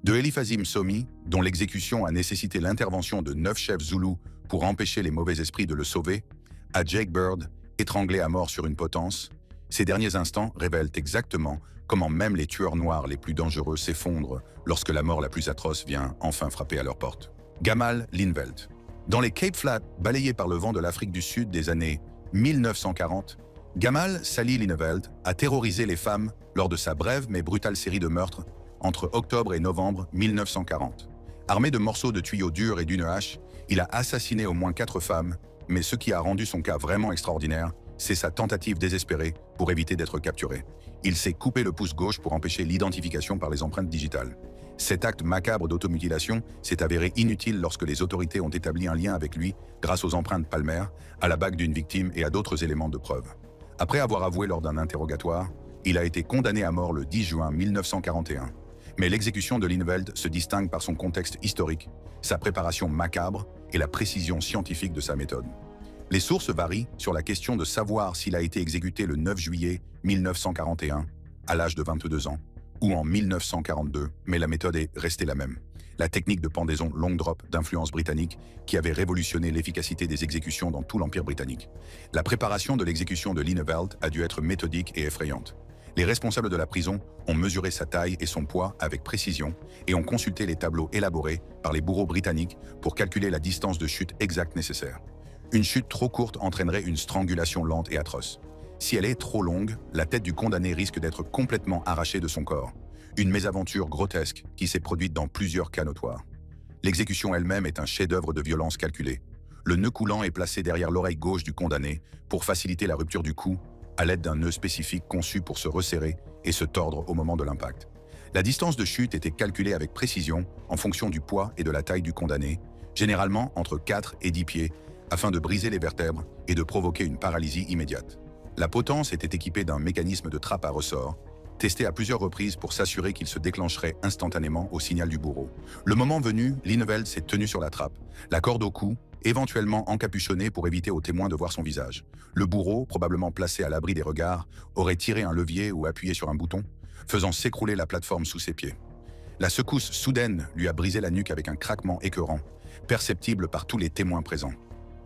De Elifazim Somi, dont l'exécution a nécessité l'intervention de 9 chefs zoulous pour empêcher les mauvais esprits de le sauver, à Jake Bird, étranglé à mort sur une potence, ces derniers instants révèlent exactement comment même les tueurs noirs les plus dangereux s'effondrent lorsque la mort la plus atroce vient enfin frapper à leur porte. Gamal Linveld. Dans les Cape Flats, balayés par le vent de l'Afrique du Sud des années 1940, Gamal Sally Linveld a terrorisé les femmes lors de sa brève mais brutale série de meurtres entre octobre et novembre 1940. Armé de morceaux de tuyaux durs et d'une hache, il a assassiné au moins 4 femmes, mais ce qui a rendu son cas vraiment extraordinaire, c'est sa tentative désespérée pour éviter d'être capturé. Il s'est coupé le pouce gauche pour empêcher l'identification par les empreintes digitales. Cet acte macabre d'automutilation s'est avéré inutile lorsque les autorités ont établi un lien avec lui grâce aux empreintes palmaires, à la bague d'une victime et à d'autres éléments de preuve. Après avoir avoué lors d'un interrogatoire, il a été condamné à mort le 10 juin 1941. Mais l'exécution de Linveld se distingue par son contexte historique, sa préparation macabre et la précision scientifique de sa méthode. Les sources varient sur la question de savoir s'il a été exécuté le 9 juillet 1941, à l'âge de 22 ans, ou en 1942, mais la méthode est restée la même. La technique de pendaison long drop d'influence britannique qui avait révolutionné l'efficacité des exécutions dans tout l'Empire britannique. La préparation de l'exécution de Linveld a dû être méthodique et effrayante. Les responsables de la prison ont mesuré sa taille et son poids avec précision et ont consulté les tableaux élaborés par les bourreaux britanniques pour calculer la distance de chute exacte nécessaire. Une chute trop courte entraînerait une strangulation lente et atroce. Si elle est trop longue, la tête du condamné risque d'être complètement arrachée de son corps. Une mésaventure grotesque qui s'est produite dans plusieurs cas notoires. L'exécution elle-même est un chef-d'œuvre de violence calculée. Le nœud coulant est placé derrière l'oreille gauche du condamné pour faciliter la rupture du cou à l'aide d'un nœud spécifique conçu pour se resserrer et se tordre au moment de l'impact. La distance de chute était calculée avec précision en fonction du poids et de la taille du condamné, généralement entre 4 et 10 pieds, afin de briser les vertèbres et de provoquer une paralysie immédiate. La potence était équipée d'un mécanisme de trappe à ressort, testé à plusieurs reprises pour s'assurer qu'il se déclencherait instantanément au signal du bourreau. Le moment venu, Linveld s'est tenu sur la trappe, la corde au cou, éventuellement encapuchonné pour éviter aux témoins de voir son visage. Le bourreau, probablement placé à l'abri des regards, aurait tiré un levier ou appuyé sur un bouton, faisant s'écrouler la plateforme sous ses pieds. La secousse soudaine lui a brisé la nuque avec un craquement écœurant, perceptible par tous les témoins présents.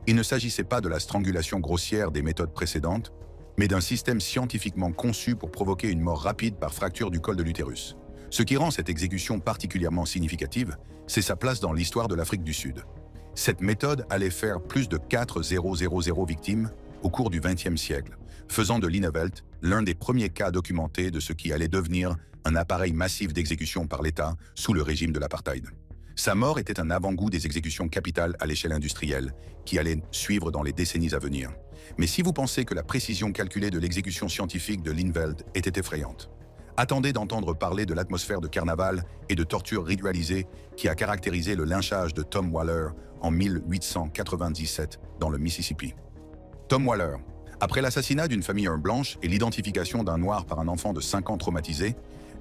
Il ne s'agissait pas de la strangulation grossière des méthodes précédentes, mais d'un système scientifiquement conçu pour provoquer une mort rapide par fracture du col de l'utérus. Ce qui rend cette exécution particulièrement significative, c'est sa place dans l'histoire de l'Afrique du Sud. Cette méthode allait faire plus de 4,000 victimes au cours du XXe siècle, faisant de Linveld l'un des premiers cas documentés de ce qui allait devenir un appareil massif d'exécution par l'État sous le régime de l'apartheid. Sa mort était un avant-goût des exécutions capitales à l'échelle industrielle, qui allaient suivre dans les décennies à venir. Mais si vous pensez que la précision calculée de l'exécution scientifique de Linveld était effrayante, attendez d'entendre parler de l'atmosphère de carnaval et de torture ritualisée qui a caractérisé le lynchage de Tom Waller en 1897 dans le Mississippi. Tom Waller, après l'assassinat d'une famille blanche et l'identification d'un noir par un enfant de 5 ans traumatisé,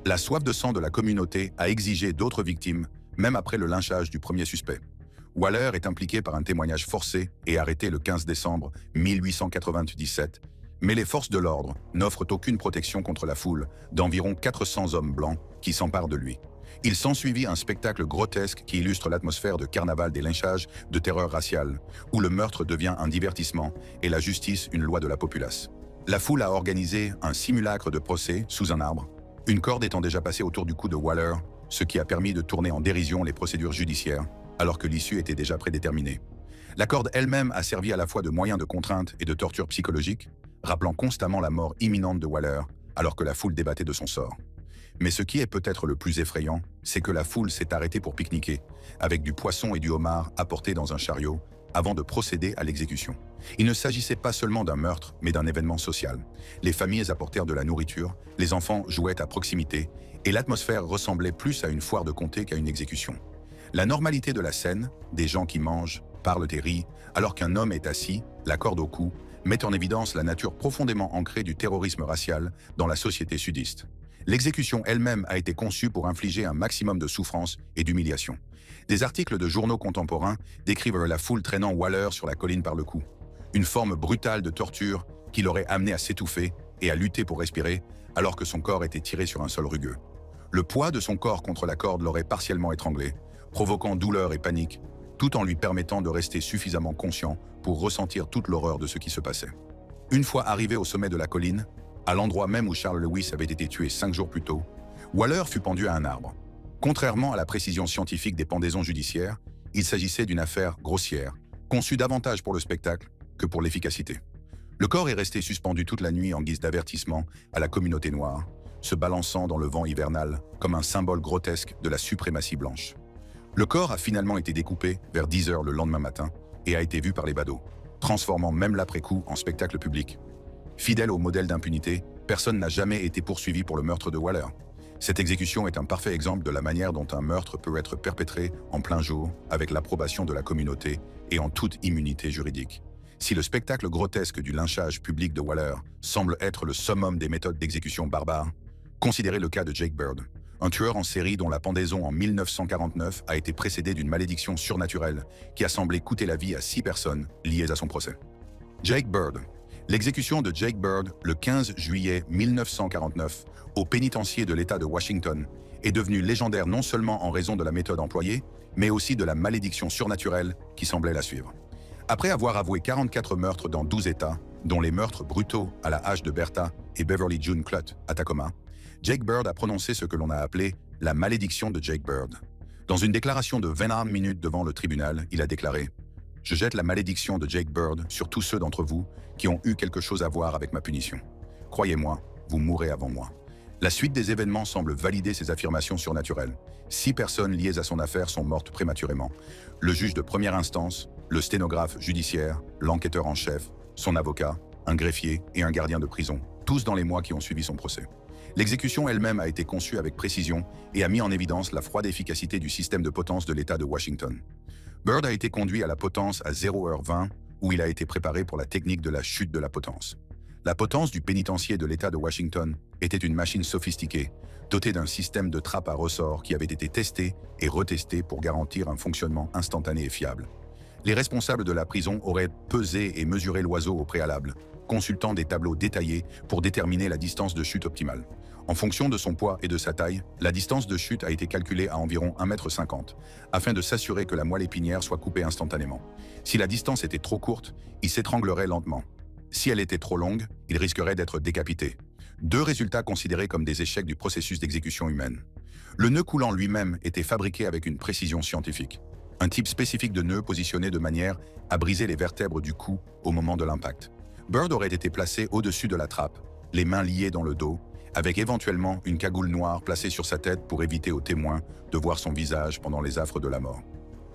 la soif de sang de la communauté a exigé d'autres victimes, même après le lynchage du premier suspect. Waller est impliqué par un témoignage forcé et arrêté le 15 décembre 1897, mais les forces de l'ordre n'offrent aucune protection contre la foule d'environ 400 hommes blancs qui s'emparent de lui. Il s'ensuivit un spectacle grotesque qui illustre l'atmosphère de carnaval des lynchages de terreur raciale, où le meurtre devient un divertissement et la justice une loi de la populace. La foule a organisé un simulacre de procès sous un arbre, une corde étant déjà passée autour du cou de Waller, ce qui a permis de tourner en dérision les procédures judiciaires, alors que l'issue était déjà prédéterminée. La corde elle-même a servi à la fois de moyen de contrainte et de torture psychologique, rappelant constamment la mort imminente de Waller, alors que la foule débattait de son sort. Mais ce qui est peut-être le plus effrayant, c'est que la foule s'est arrêtée pour pique-niquer, avec du poisson et du homard apportés dans un chariot, avant de procéder à l'exécution. Il ne s'agissait pas seulement d'un meurtre, mais d'un événement social. Les familles apportèrent de la nourriture, les enfants jouaient à proximité, et l'atmosphère ressemblait plus à une foire de comté qu'à une exécution. La normalité de la scène, des gens qui mangent, parlent et rient, alors qu'un homme est assis, la corde au cou, met en évidence la nature profondément ancrée du terrorisme racial dans la société sudiste. L'exécution elle-même a été conçue pour infliger un maximum de souffrance et d'humiliation. Des articles de journaux contemporains décrivent la foule traînant Waller sur la colline par le cou. Une forme brutale de torture qui l'aurait amené à s'étouffer et à lutter pour respirer alors que son corps était tiré sur un sol rugueux. Le poids de son corps contre la corde l'aurait partiellement étranglé, provoquant douleur et panique, tout en lui permettant de rester suffisamment conscient pour ressentir toute l'horreur de ce qui se passait. Une fois arrivé au sommet de la colline, à l'endroit même où Charles Lewis avait été tué 5 jours plus tôt, Waller fut pendu à un arbre. Contrairement à la précision scientifique des pendaisons judiciaires, il s'agissait d'une affaire grossière, conçue davantage pour le spectacle que pour l'efficacité. Le corps est resté suspendu toute la nuit en guise d'avertissement à la communauté noire, se balançant dans le vent hivernal comme un symbole grotesque de la suprématie blanche. Le corps a finalement été découpé vers 10 heures le lendemain matin et a été vu par les badauds, transformant même l'après-coup en spectacle public. Fidèle au modèle d'impunité, personne n'a jamais été poursuivi pour le meurtre de Waller. Cette exécution est un parfait exemple de la manière dont un meurtre peut être perpétré en plein jour, avec l'approbation de la communauté et en toute immunité juridique. Si le spectacle grotesque du lynchage public de Waller semble être le summum des méthodes d'exécution barbares, considérez le cas de Jake Bird, un tueur en série dont la pendaison en 1949 a été précédée d'une malédiction surnaturelle qui a semblé coûter la vie à 6 personnes liées à son procès. Jake Bird. L'exécution de Jake Bird le 15 juillet 1949 au pénitencier de l'État de Washington est devenue légendaire non seulement en raison de la méthode employée, mais aussi de la malédiction surnaturelle qui semblait la suivre. Après avoir avoué 44 meurtres dans 12 États, dont les meurtres brutaux à la hache de Bertha et Beverly June Clutt à Tacoma, Jake Bird a prononcé ce que l'on a appelé la malédiction de Jake Bird. Dans une déclaration de 21 minutes devant le tribunal, il a déclaré « Je jette la malédiction de Jake Bird sur tous ceux d'entre vous qui ont eu quelque chose à voir avec ma punition. Croyez-moi, vous mourrez avant moi. » La suite des événements semble valider ces affirmations surnaturelles. 6 personnes liées à son affaire sont mortes prématurément. Le juge de première instance, le sténographe judiciaire, l'enquêteur en chef, son avocat, un greffier et un gardien de prison, tous dans les mois qui ont suivi son procès. L'exécution elle-même a été conçue avec précision et a mis en évidence la froide efficacité du système de potence de l'État de Washington. Bird a été conduit à la potence à 0h20, où il a été préparé pour la technique de la chute de la potence. La potence du pénitencier de l'État de Washington était une machine sophistiquée, dotée d'un système de trappe à ressort qui avait été testé et retesté pour garantir un fonctionnement instantané et fiable. Les responsables de la prison auraient pesé et mesuré l'oiseau au préalable, consultant des tableaux détaillés pour déterminer la distance de chute optimale. En fonction de son poids et de sa taille, la distance de chute a été calculée à environ 1,50 m, afin de s'assurer que la moelle épinière soit coupée instantanément. Si la distance était trop courte, il s'étranglerait lentement. Si elle était trop longue, il risquerait d'être décapité. 2 résultats considérés comme des échecs du processus d'exécution humaine. Le nœud coulant lui-même était fabriqué avec une précision scientifique. Un type spécifique de nœud positionné de manière à briser les vertèbres du cou au moment de l'impact. Bird aurait été placé au-dessus de la trappe, les mains liées dans le dos, avec éventuellement une cagoule noire placée sur sa tête pour éviter aux témoins de voir son visage pendant les affres de la mort.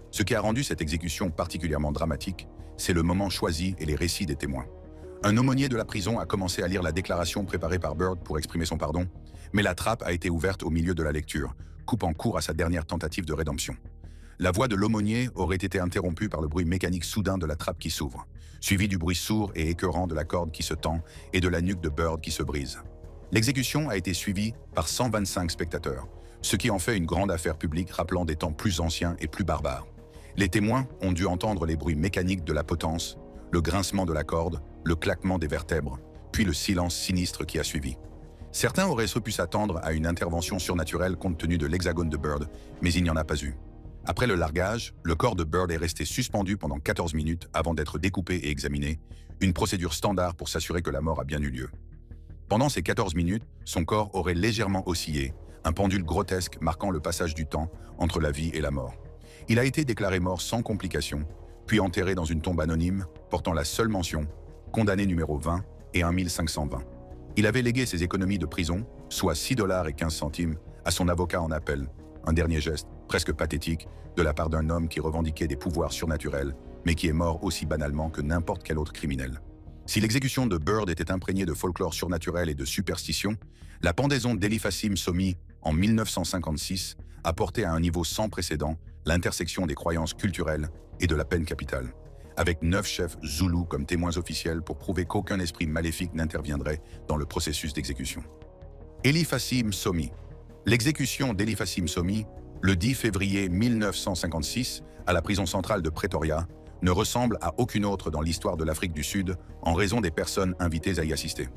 Ce qui a rendu cette exécution particulièrement dramatique, c'est le moment choisi et les récits des témoins. Un aumônier de la prison a commencé à lire la déclaration préparée par Bird pour exprimer son pardon, mais la trappe a été ouverte au milieu de la lecture, coupant court à sa dernière tentative de rédemption. La voix de l'aumônier aurait été interrompue par le bruit mécanique soudain de la trappe qui s'ouvre, suivi du bruit sourd et écœurant de la corde qui se tend et de la nuque de Bird qui se brise. L'exécution a été suivie par 125 spectateurs, ce qui en fait une grande affaire publique rappelant des temps plus anciens et plus barbares. Les témoins ont dû entendre les bruits mécaniques de la potence, le grincement de la corde, le claquement des vertèbres, puis le silence sinistre qui a suivi. Certains auraient pu s'attendre à une intervention surnaturelle compte tenu de l'hexagone de Bird, mais il n'y en a pas eu. Après le largage, le corps de Bird est resté suspendu pendant 14 minutes avant d'être découpé et examiné, une procédure standard pour s'assurer que la mort a bien eu lieu. Pendant ces 14 minutes, son corps aurait légèrement oscillé, un pendule grotesque marquant le passage du temps entre la vie et la mort. Il a été déclaré mort sans complications, puis enterré dans une tombe anonyme portant la seule mention « condamné numéro 20 et 1520 ». Il avait légué ses économies de prison, soit 6,15 $, à son avocat en appel, un dernier geste, presque pathétique, de la part d'un homme qui revendiquait des pouvoirs surnaturels, mais qui est mort aussi banalement que n'importe quel autre criminel. Si l'exécution de Bird était imprégnée de folklore surnaturel et de superstition, la pendaison d'Elifasim Somi, en 1956, a porté à un niveau sans précédent l'intersection des croyances culturelles et de la peine capitale, avec 9 chefs zoulous comme témoins officiels pour prouver qu'aucun esprit maléfique n'interviendrait dans le processus d'exécution. Elifasim Somi. L'exécution d'Elifasim Somi, le 10 février 1956, à la prison centrale de Pretoria, ne ressemble à aucune autre dans l'histoire de l'Afrique du Sud en raison des personnes invitées à y assister.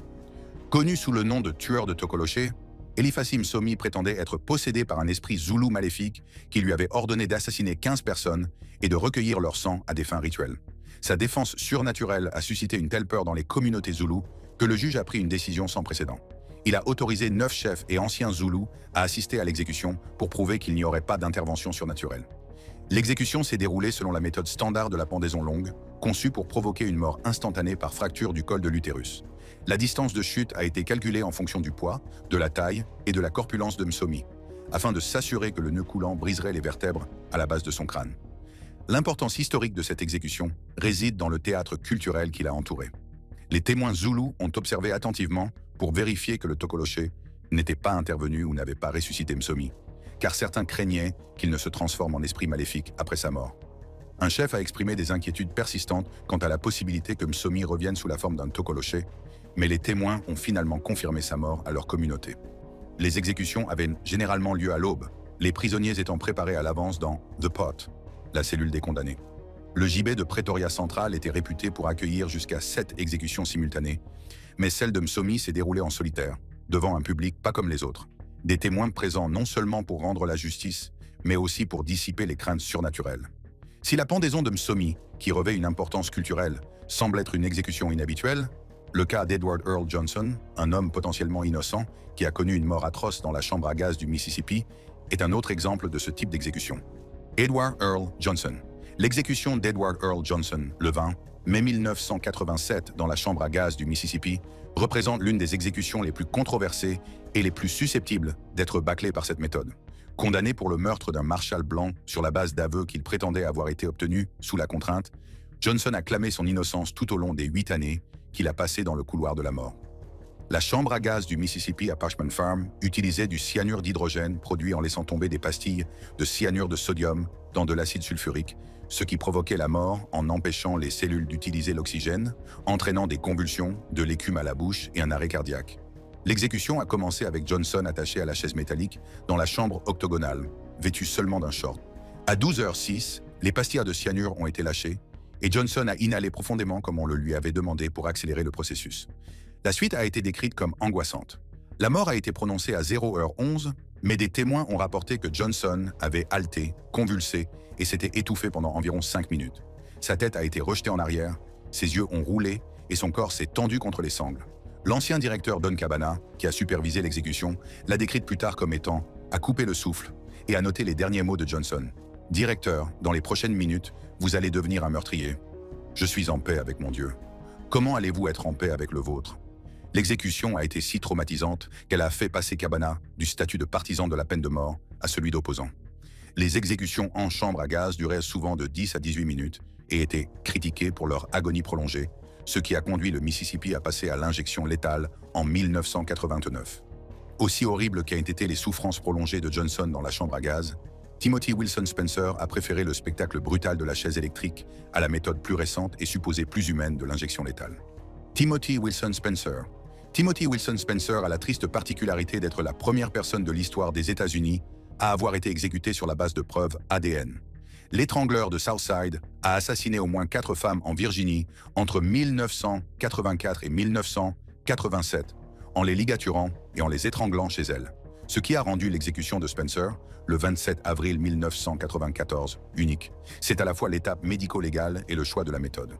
Connu sous le nom de tueur de Tokoloché, Elifasim Somi prétendait être possédé par un esprit zoulou maléfique qui lui avait ordonné d'assassiner 15 personnes et de recueillir leur sang à des fins rituelles. Sa défense surnaturelle a suscité une telle peur dans les communautés zoulous que le juge a pris une décision sans précédent. Il a autorisé 9 chefs et anciens zoulous à assister à l'exécution pour prouver qu'il n'y aurait pas d'intervention surnaturelle. L'exécution s'est déroulée selon la méthode standard de la pendaison longue, conçue pour provoquer une mort instantanée par fracture du col de l'utérus. La distance de chute a été calculée en fonction du poids, de la taille et de la corpulence de Msomi, afin de s'assurer que le nœud coulant briserait les vertèbres à la base de son crâne. L'importance historique de cette exécution réside dans le théâtre culturel qui l'a entouré. Les témoins zoulous ont observé attentivement pour vérifier que le tokoloché n'était pas intervenu ou n'avait pas ressuscité Msomi, car certains craignaient qu'il ne se transforme en esprit maléfique après sa mort. Un chef a exprimé des inquiétudes persistantes quant à la possibilité que Msomi revienne sous la forme d'un tokoloché, mais les témoins ont finalement confirmé sa mort à leur communauté. Les exécutions avaient généralement lieu à l'aube, les prisonniers étant préparés à l'avance dans « The Pot », la cellule des condamnés. Le gibet de Pretoria Central était réputé pour accueillir jusqu'à 7 exécutions simultanées, mais celle de Msomi s'est déroulée en solitaire, devant un public pas comme les autres. Des témoins présents non seulement pour rendre la justice, mais aussi pour dissiper les craintes surnaturelles. Si la pendaison de Msomi, qui revêt une importance culturelle, semble être une exécution inhabituelle, le cas d'Edward Earl Johnson, un homme potentiellement innocent qui a connu une mort atroce dans la chambre à gaz du Mississippi, est un autre exemple de ce type d'exécution. Edward Earl Johnson. L'exécution d'Edward Earl Johnson, le 20 mai 1987, dans la chambre à gaz du Mississippi, représente l'une des exécutions les plus controversées et les plus susceptibles d'être bâclées par cette méthode. Condamné pour le meurtre d'un marshal blanc sur la base d'aveux qu'il prétendait avoir été obtenus sous la contrainte, Johnson a clamé son innocence tout au long des 8 années qu'il a passées dans le couloir de la mort. La chambre à gaz du Mississippi à Parchman Farm utilisait du cyanure d'hydrogène produit en laissant tomber des pastilles de cyanure de sodium dans de l'acide sulfurique, ce qui provoquait la mort en empêchant les cellules d'utiliser l'oxygène, entraînant des convulsions, de l'écume à la bouche et un arrêt cardiaque. L'exécution a commencé avec Johnson attaché à la chaise métallique dans la chambre octogonale, vêtu seulement d'un short. À 12h06, les pastilles de cyanure ont été lâchées et Johnson a inhalé profondément comme on le lui avait demandé pour accélérer le processus. La suite a été décrite comme angoissante. La mort a été prononcée à 0h11, mais des témoins ont rapporté que Johnson avait halté, convulsé et s'était étouffé pendant environ 5 minutes. Sa tête a été rejetée en arrière, ses yeux ont roulé et son corps s'est tendu contre les sangles. L'ancien directeur Don Cabana, qui a supervisé l'exécution, l'a décrite plus tard comme étant « à couper le souffle » et a noté les derniers mots de Johnson. « Directeur, dans les prochaines minutes, vous allez devenir un meurtrier. Je suis en paix avec mon Dieu. Comment allez-vous être en paix avec le vôtre ?» L'exécution a été si traumatisante qu'elle a fait passer Cabana du statut de partisan de la peine de mort à celui d'opposant. Les exécutions en chambre à gaz duraient souvent de 10 à 18 minutes et étaient critiquées pour leur agonie prolongée, ce qui a conduit le Mississippi à passer à l'injection létale en 1989. Aussi horrible qu'aient été les souffrances prolongées de Johnson dans la chambre à gaz, Timothy Wilson Spencer a préféré le spectacle brutal de la chaise électrique à la méthode plus récente et supposée plus humaine de l'injection létale. Timothy Wilson Spencer. Timothy Wilson Spencer a la triste particularité d'être la première personne de l'histoire des États-Unis à avoir été exécuté sur la base de preuves ADN. L'étrangleur de Southside a assassiné au moins 4 femmes en Virginie entre 1984 et 1987 en les ligaturant et en les étranglant chez elles, ce qui a rendu l'exécution de Spencer, le 27 avril 1994, unique. C'est à la fois l'étape médico-légale et le choix de la méthode.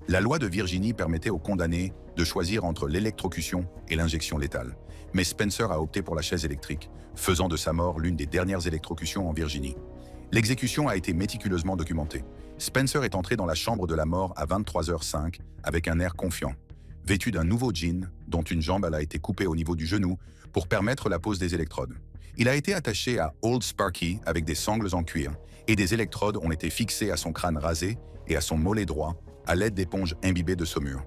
La loi de Virginie permettait aux condamnés de choisir entre l'électrocution et l'injection létale, mais Spencer a opté pour la chaise électrique, faisant de sa mort l'une des dernières électrocutions en Virginie. L'exécution a été méticuleusement documentée. Spencer est entré dans la chambre de la mort à 23h05 avec un air confiant, vêtu d'un nouveau jean dont une jambe a été coupée au niveau du genou pour permettre la pose des électrodes. Il a été attaché à Old Sparky avec des sangles en cuir et des électrodes ont été fixées à son crâne rasé et à son mollet droit à l'aide d'éponges imbibées de saumure.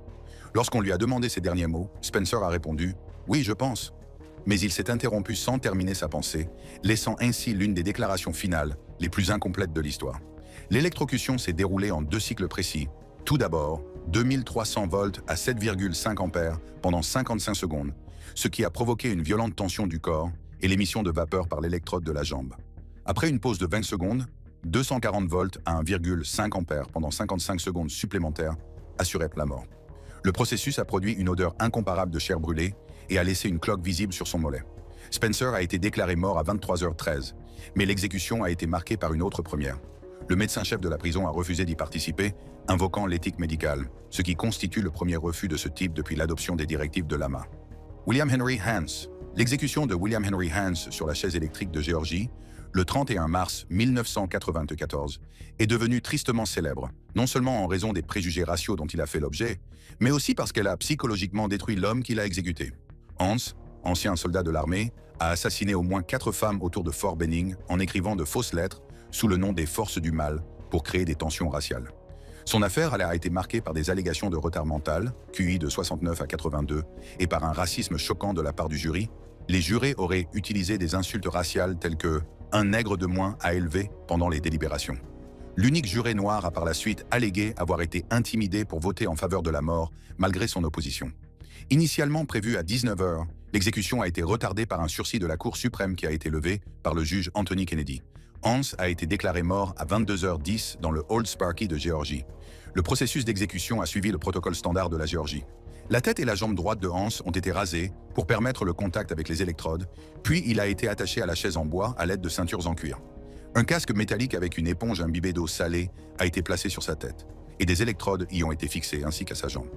Lorsqu'on lui a demandé ces derniers mots, Spencer a répondu « Oui, je pense ». Mais il s'est interrompu sans terminer sa pensée, laissant ainsi l'une des déclarations finales les plus incomplètes de l'histoire. L'électrocution s'est déroulée en 2 cycles précis. Tout d'abord, 2300 volts à 7,5 ampères pendant 55 secondes, ce qui a provoqué une violente tension du corps et l'émission de vapeur par l'électrode de la jambe. Après une pause de 20 secondes, 240 volts à 1,5 ampères pendant 55 secondes supplémentaires assuraient la mort. Le processus a produit une odeur incomparable de chair brûlée et a laissé une cloque visible sur son mollet. Spencer a été déclaré mort à 23h13, mais l'exécution a été marquée par une autre première. Le médecin-chef de la prison a refusé d'y participer, invoquant l'éthique médicale, ce qui constitue le premier refus de ce type depuis l'adoption des directives de l'AMA. William Henry Hans. L'exécution de William Henry Hans sur la chaise électrique de Géorgie, le 31 mars 1994, est devenue tristement célèbre, non seulement en raison des préjugés raciaux dont il a fait l'objet, mais aussi parce qu'elle a psychologiquement détruit l'homme qui l'a exécuté. Hans, ancien soldat de l'armée, a assassiné au moins 4 femmes autour de Fort Benning en écrivant de fausses lettres sous le nom des forces du mal pour créer des tensions raciales. Son affaire a été marquée par des allégations de retard mental, QI de 69 à 82, et par un racisme choquant de la part du jury. Les jurés auraient utilisé des insultes raciales telles que « un nègre de moins à élever » pendant les délibérations. L'unique juré noir a par la suite allégué avoir été intimidé pour voter en faveur de la mort malgré son opposition. Initialement prévue à 19h, l'exécution a été retardée par un sursis de la Cour suprême qui a été levé par le juge Anthony Kennedy. Hans a été déclaré mort à 22h10 dans le Old Sparky de Géorgie. Le processus d'exécution a suivi le protocole standard de la Géorgie. La tête et la jambe droite de Hans ont été rasées pour permettre le contact avec les électrodes, puis il a été attaché à la chaise en bois à l'aide de ceintures en cuir. Un casque métallique avec une éponge imbibée d'eau salée a été placé sur sa tête, et des électrodes y ont été fixées ainsi qu'à sa jambe.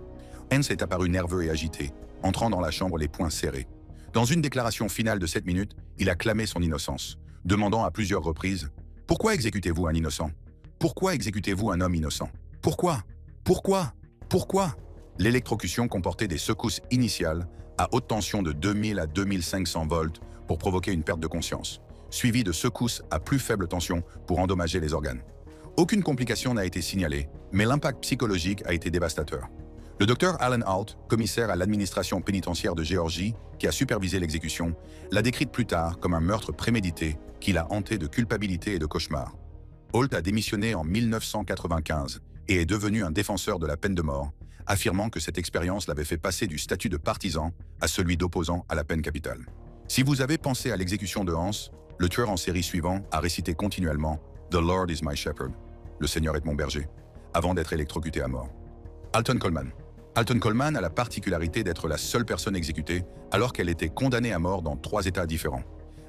Hans est apparu nerveux et agité, entrant dans la chambre les poings serrés. Dans une déclaration finale de 7 minutes, il a clamé son innocence, demandant à plusieurs reprises « Pourquoi exécutez-vous un innocent? Pourquoi exécutez-vous un homme innocent? Pourquoi? Pourquoi? Pourquoi ?» L'électrocution comportait des secousses initiales à haute tension de 2000 à 2500 volts pour provoquer une perte de conscience, suivie de secousses à plus faible tension pour endommager les organes. Aucune complication n'a été signalée, mais l'impact psychologique a été dévastateur. Le docteur Alan Alt, commissaire à l'administration pénitentiaire de Géorgie, qui a supervisé l'exécution, l'a décrite plus tard comme un meurtre prémédité qui l'a hanté de culpabilité et de cauchemar. Alt a démissionné en 1995 et est devenu un défenseur de la peine de mort, affirmant que cette expérience l'avait fait passer du statut de partisan à celui d'opposant à la peine capitale. Si vous avez pensé à l'exécution de Hans, le tueur en série suivant a récité continuellement « The Lord is my shepherd », « Le Seigneur est mon berger », avant d'être électrocuté à mort. Alton Coleman. Alton Coleman a la particularité d'être la seule personne exécutée alors qu'elle était condamnée à mort dans 3 États différents.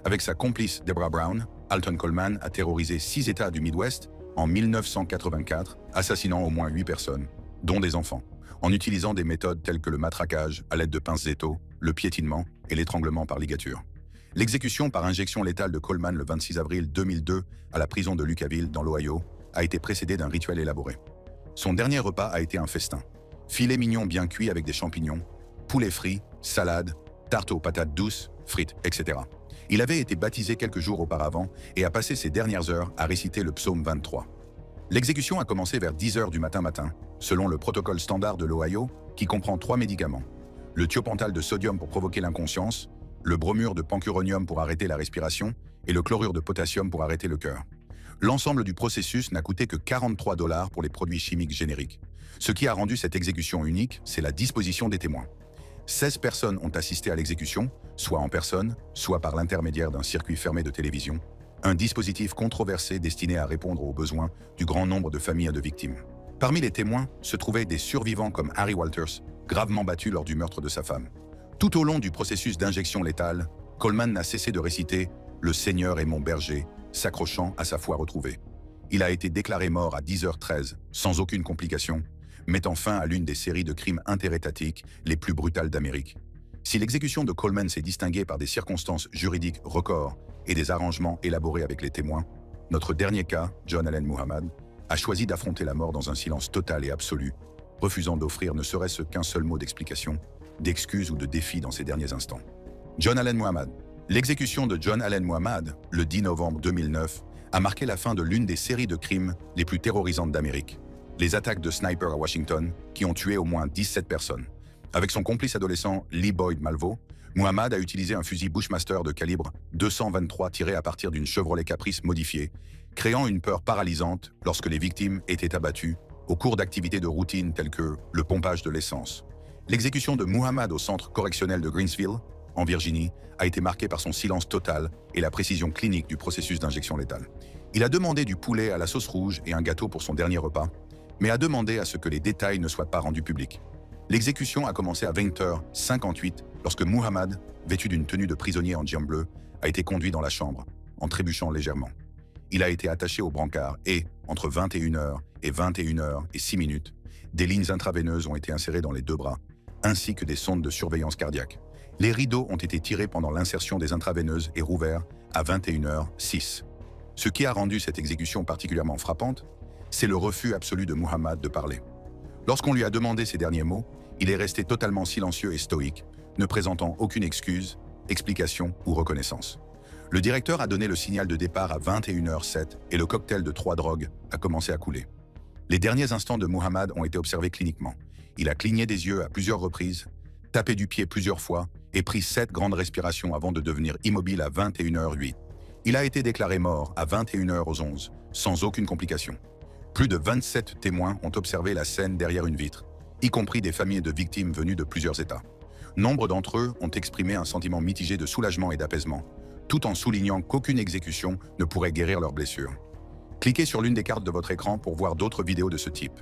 Avec sa complice Deborah Brown, Alton Coleman a terrorisé 6 États du Midwest en 1984, assassinant au moins 8 personnes, dont des enfants, en utilisant des méthodes telles que le matraquage à l'aide de pinces Zéto, le piétinement et l'étranglement par ligature. L'exécution par injection létale de Coleman le 26 avril 2002 à la prison de Lucaville, dans l'Ohio, a été précédée d'un rituel élaboré. Son dernier repas a été un festin. Filet mignon bien cuit avec des champignons, poulet frit, salade, tarte aux patates douces, frites, etc. Il avait été baptisé quelques jours auparavant et a passé ses dernières heures à réciter le psaume 23. L'exécution a commencé vers 10h du matin, selon le protocole standard de l'Ohio, qui comprend 3 médicaments. Le thiopental de sodium pour provoquer l'inconscience, le bromure de pancuronium pour arrêter la respiration et le chlorure de potassium pour arrêter le cœur. L'ensemble du processus n'a coûté que 43 $ pour les produits chimiques génériques. Ce qui a rendu cette exécution unique, c'est la disposition des témoins. 16 personnes ont assisté à l'exécution, soit en personne, soit par l'intermédiaire d'un circuit fermé de télévision, un dispositif controversé destiné à répondre aux besoins du grand nombre de familles de victimes. Parmi les témoins se trouvaient des survivants comme Harry Walters, gravement battu lors du meurtre de sa femme. Tout au long du processus d'injection létale, Coleman n'a cessé de réciter « Le Seigneur est mon berger », s'accrochant à sa foi retrouvée. Il a été déclaré mort à 10h13, sans aucune complication, mettant fin à l'une des séries de crimes interétatiques les plus brutales d'Amérique. Si l'exécution de Coleman s'est distinguée par des circonstances juridiques records et des arrangements élaborés avec les témoins, notre dernier cas, John Allen Muhammad, a choisi d'affronter la mort dans un silence total et absolu, refusant d'offrir ne serait-ce qu'un seul mot d'explication, d'excuse ou de défi dans ses derniers instants. John Allen Muhammad. L'exécution de John Allen Muhammad, le 10 novembre 2009, a marqué la fin de l'une des séries de crimes les plus terrorisantes d'Amérique. Les attaques de snipers à Washington, qui ont tué au moins 17 personnes. Avec son complice adolescent Lee Boyd Malvo, Muhammad a utilisé un fusil Bushmaster de calibre 223 tiré à partir d'une Chevrolet Caprice modifiée, créant une peur paralysante lorsque les victimes étaient abattues au cours d'activités de routine telles que le pompage de l'essence. L'exécution de Muhammad au centre correctionnel de Greensville, en Virginie, a été marquée par son silence total et la précision clinique du processus d'injection létale. Il a demandé du poulet à la sauce rouge et un gâteau pour son dernier repas, mais a demandé à ce que les détails ne soient pas rendus publics. L'exécution a commencé à 20h58 lorsque Muhammad, vêtu d'une tenue de prisonnier en djinn bleu, a été conduit dans la chambre, en trébuchant légèrement. Il a été attaché au brancard et, entre 21h et 21h06, des lignes intraveineuses ont été insérées dans les deux bras, ainsi que des sondes de surveillance cardiaque. Les rideaux ont été tirés pendant l'insertion des intraveineuses et rouverts à 21h06. Ce qui a rendu cette exécution particulièrement frappante, c'est le refus absolu de Muhammad de parler. Lorsqu'on lui a demandé ces derniers mots, il est resté totalement silencieux et stoïque, ne présentant aucune excuse, explication ou reconnaissance. Le directeur a donné le signal de départ à 21h07 et le cocktail de 3 drogues a commencé à couler. Les derniers instants de Muhammad ont été observés cliniquement. Il a cligné des yeux à plusieurs reprises, tapé du pied plusieurs fois et pris 7 grandes respirations avant de devenir immobile à 21h08. Il a été déclaré mort à 21h11, sans aucune complication. Plus de 27 témoins ont observé la scène derrière une vitre, y compris des familles de victimes venues de plusieurs États. Nombre d'entre eux ont exprimé un sentiment mitigé de soulagement et d'apaisement, tout en soulignant qu'aucune exécution ne pourrait guérir leurs blessures. Cliquez sur l'une des cartes de votre écran pour voir d'autres vidéos de ce type.